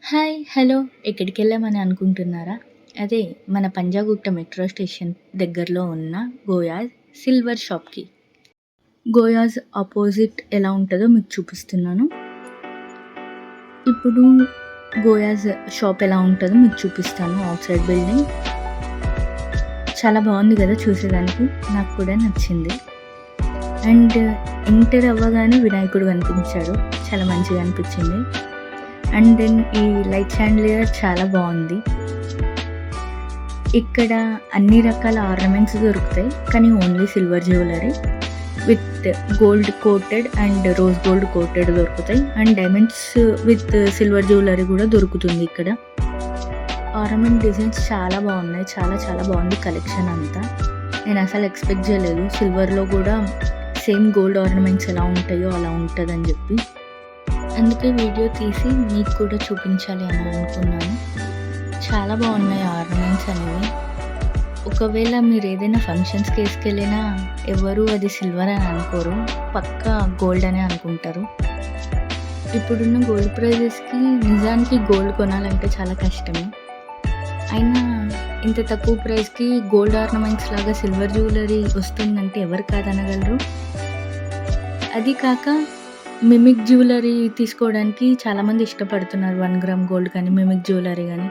Hi! Hello! ఎక్కడికెళ్ళామని అనుకుంటున్నారా? అదే మన పంజాగుట్ట మెట్రో స్టేషన్ దగ్గరలో ఉన్న గోయాస్ సిల్వర్ షాప్‌కి. గోయాస్ అపోజిట్ ఎలా ఉంటదో మీకు చూపిస్తున్నాను. ఇప్పుడు గోయాస్ షాప్ ఎలా ఉంటదో మీకు చూపిస్తాను ఔట్‌సైడ్ బిల్డింగ్. చాలా బావుంది గదా చూసేదానికి. నాకు కూడా నచ్చింది. అండ్ ఎంటర్ అవ్వగానే వినాయకుడు కనిపించాడు. చాలా మంచిగా అనిపించింది. అండ్ దెన్ ఈ లైట్ షాండిలియర్ చాలా బావుంది. ఇక్కడ అన్ని రకాల ఆర్నమెంట్స్ దొరుకుతాయి. కానీ only silver jewellery with gold coated and rose gold coated దొరుకుతాయి. And diamonds with silver jewellery కూడా దొరుకుతుంది ఇక్కడ. ఆర్నమెంట్ డిజైన్స్ చాలా బాగున్నాయి. చాలా చాలా బాగుంది కలెక్షన్ అంతా. నేను అసలు ఎక్స్పెక్ట్ చేయలేదు సిల్వర్లో కూడా సేమ్ గోల్డ్ ఆర్నమెంట్స్ ఎలా ఉంటాయో అలా ఉంటుందని చెప్పి. అందుకే వీడియో తీసి మీకు కూడా చూపించాలి అని అనుకున్నాను. చాలా బాగున్నాయి ఆర్నమెంట్స్ అనేవి. ఒకవేళ మీరు ఏదైనా ఫంక్షన్స్కి వేసుకెళ్ళినా ఎవరు అది సిల్వర్ అని అనుకోరు, పక్కా గోల్డ్ అనే అనుకుంటారు. ఇప్పుడున్న గోల్డ్ ప్రైజెస్కి నిజానికి గోల్డ్ కొనాలంటే చాలా కష్టమే. అయినా ఇంత తక్కువ ప్రైస్కి గోల్డ్ ఆర్నమెంట్స్ లాగా సిల్వర్ జ్యువెలరీ వస్తుందంటే ఎవరు కాదనగలరు. అది కాక మిమిక్ జ్యువెలరీ తీసుకోవడానికి చాలామంది ఇష్టపడుతున్నారు. 1 గ్రామ్ గోల్డ్ కానీ మిమిక్ జ్యువెలరీ కానీ.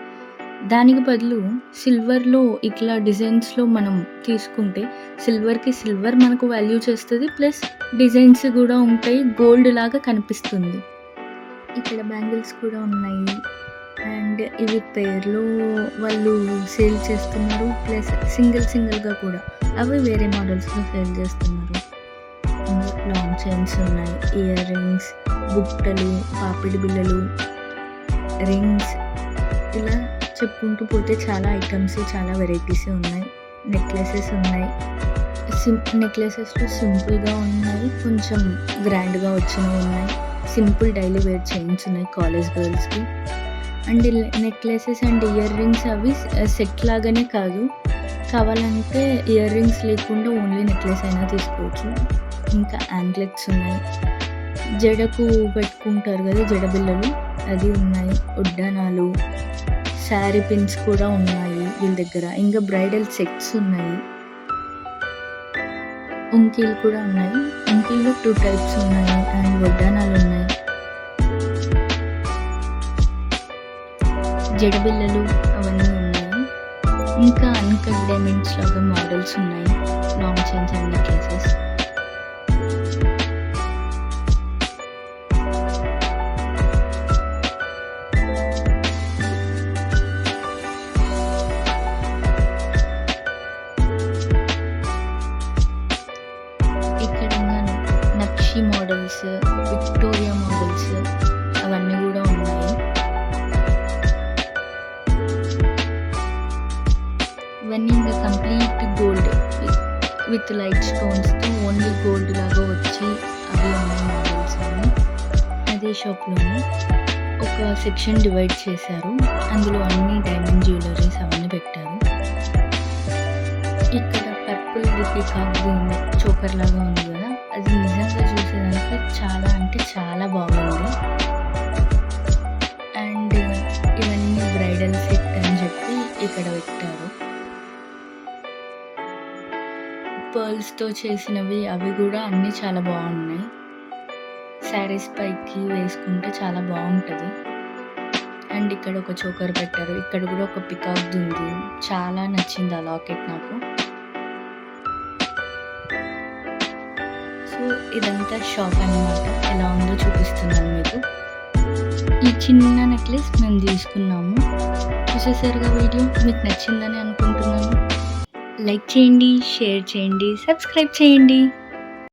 దానికి బదులు సిల్వర్లో ఇట్లా డిజైన్స్లో మనం తీసుకుంటే సిల్వర్కి సిల్వర్ మనకు వాల్యూ చేస్తుంది, ప్లస్ డిజైన్స్ కూడా ఉంటాయి, గోల్డ్ లాగా కనిపిస్తుంది. ఇక్కడ బ్యాంగిల్స్ కూడా ఉన్నాయి. అండ్ ఇవి పేర్లో వాళ్ళు సేల్ చేస్తున్నారు, ప్లస్ సింగిల్గా కూడా అవి వేరే మోడల్స్లో సేల్ చేస్తున్నారు. లాంగ్ చైన్స్ ఉన్నాయి, ఇయర్ రింగ్స్, బుట్టలు, పాపిడి బిళ్ళలు, రింగ్స్, ఇలా చెప్పుకుంటూ పోతే చాలా ఐటమ్స్, చాలా వెరైటీస్ ఉన్నాయి. నెక్లెసెస్ ఉన్నాయి. నెక్లెసెస్లో సింపుల్గా ఉన్నాయి, కొంచెం గ్రాండ్గా వచ్చినవి ఉన్నాయి. సింపుల్ డైలీ వేర్ చైన్స్ ఉన్నాయి కాలేజ్ గర్ల్స్కి. And necklaces and earrings అవి సెట్ లాగానే కాదు, కావాలంటే ఇయర్ రింగ్స్ లేకుండా ఓన్లీ నెక్లెస్ అయినా తీసుకోవచ్చు. ఇంకా యాంక్లెట్స్ ఉన్నాయి, జడకు పెట్టుకుంటారు కదా జడబిళ్ళలు, అది ఉన్నాయి. ఉడ్డానాలు, శారీ పిన్స్ కూడా ఉన్నాయి వీళ్ళ దగ్గర. ఇంకా బ్రైడల్ సెట్స్ ఉన్నాయి. ఉంకీలు కూడా ఉన్నాయి. ఉంకీల్లో 2 టైప్స్ ఉన్నాయి. అండ్ వడ్డానాలు ఉన్నాయి, జడబిళ్ళలు అవన్నీ ఉన్నాయి. ఇంకా అన్కట్ డైమండ్స్ లాగా మోడల్స్ ఉన్నాయి, లాంగ్ చైన్స్ అండ్ నెక్లెసెస్. ఇక్కడ నక్షి మోడల్స్, విక్టోరియా మోడల్స్ అవన్నీ కూడా ఉన్నాయి. ఇవన్నీ ఇంకా కంప్లీట్ గోల్డ్ విత్ లైట్ స్టోన్స్తో ఓన్లీ గోల్డ్ లాగా వచ్చి అవి ఉన్నాయి మోడల్స్ అన్నీ. అదే షాప్లోనే ఒక సెక్షన్ డివైడ్ చేశారు, అందులో అన్ని డైమండ్ జ్యువెలరీస్ అవన్నీ పెట్టారు. ఇక్కడ పర్పుల్ పీకాక్ చోకర్ లాగా ఉంది కదా, అది నిజంగా చూసేదానికి చాలా అంటే చాలా బాగుంది. అండ్ ఇవన్నీ బ్రైడల్ సెట్ అని చెప్పి ఇక్కడ పెట్టారు. పర్ల్స్తో చేసినవి అవి కూడా అన్నీ చాలా బాగున్నాయి. శారీస్ పైకి వేసుకుంటే చాలా బాగుంటుంది. అండ్ ఇక్కడ ఒక చోకర్ పెట్టారు, ఇక్కడ కూడా ఒక పికాక్ ఉంది. చాలా నచ్చింది ఆ లాకెట్ నాకు. సో ఇదంతా షాప్ అన్నమాట. ఎలా ఉందో చూపిస్తున్నాను మీకు. ఈ చిన్న నెక్లెస్ మేము తీసుకున్నాము. చూసేసారుగా వీడియో, మీకు నచ్చిందని అనుకుంటున్నాను. లైక్ చేయండి, షేర్ చేయండి, సబ్స్క్రైబ్ చేయండి.